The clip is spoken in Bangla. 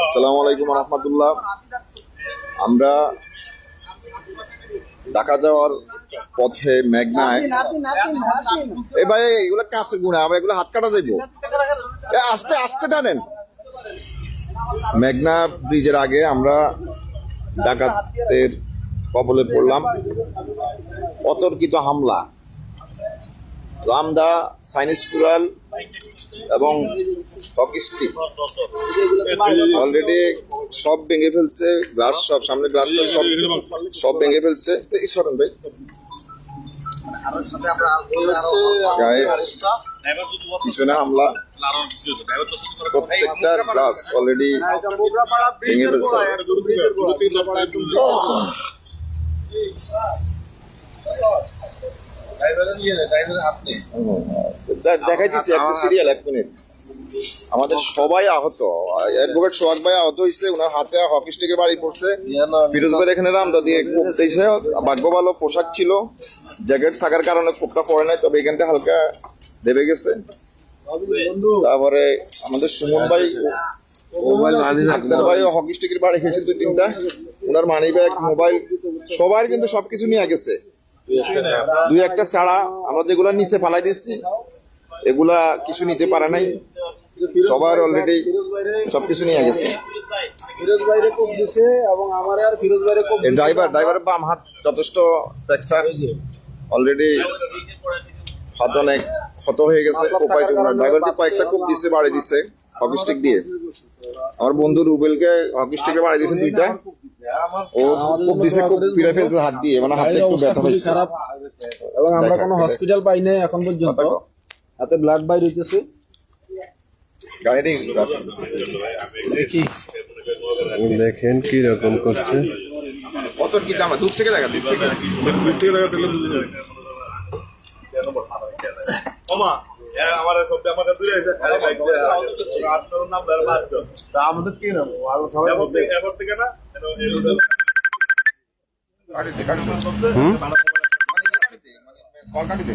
আসসালামু আলাইকুম রহমতুল্লাহ। আমরা ঢাকা যাওয়ার পথে মেঘনায়, এই ভাই এগুলো কাছে গুণা, আমরা এগুলো হাত কাটা দেবো, আস্তে আস্তে টানেন। মেঘনা ব্রিজের আগে আমরা ডাকাতের কবলে পড়লাম। অতর্কিত হামলা, রামদা, চাইনিজ কুড়াল এবং হকি স্টিক অলরেডি সব ভেঙে ফেলছে। গ্লাস সব, সামনে গ্লাসটা সব ভেঙে ফেলছে। সরেন ভাই, পিছনে হামলা, প্রত্যেকটা গ্লাস অলরেডি ভেঙে ফেলছে। দেখাই দিচ্ছি একটা সিরিয়াল, 1 মিনিট। আমাদের সবাই আহত। অ্যাডভোকেট সোহাগ ভাই আহত হয়েছে, ওনার হাতে হকি স্টিকের বাড়ি পড়ছে। ফিরোজ ভাই এখানে রামদা দিয়ে কোপ দিয়েছে। ভাগ্য ভালো পোশাক ছিল, জ্যাকেট থাকার কারণে কোপটা পড়ে নাই, তবে এখান থেকে হালকা দেবে গেছে। তারপরে আমাদের সুমন ভাই, আক্তার ভাই হকি স্টিকের বাড়ি খেয়েছে 2-3টা। ওনার মানি ব্যাগ, মোবাইল, সবাই কিন্তু সবকিছু নিয়ে গেছে। 2-1টা ছাড়া আমরা যেগুলা নিচে ফালাই দিচ্ছি এগুলা কিছু নিতে পারে নাই। সবার অলরেডি সবকিছু নিয়ে গেছে। ড্রাইভারের বাম হাত যথেষ্ট ফ্র্যাকচার, অলরেডি হাত অনেক ক্ষত হয়ে গেছে। ড্রাইভারকে কয়েকটা কোপ দিচ্ছে, বাড়ি দিচ্ছে হকি স্টিক দিয়ে। আমার বন্ধু রুবেলকে হকি স্টিকে বাড়ি দিয়েছে 2টা। ও কোপ দিছে, কোপ ফিরে ফেলছে হাত দিয়ে, মানে হাতে একটু ব্যথা হয়েছে। এবং আমরা কোনো হসপিটাল পাই নাই এখন পর্যন্ত। হাতে ব্লাড বাইর হইতেছে। দেখেন কি রকম করছে। কত কি দাম, দূর থেকে দেখা, দূর থেকে আমাদের কি না কল কাটি দে।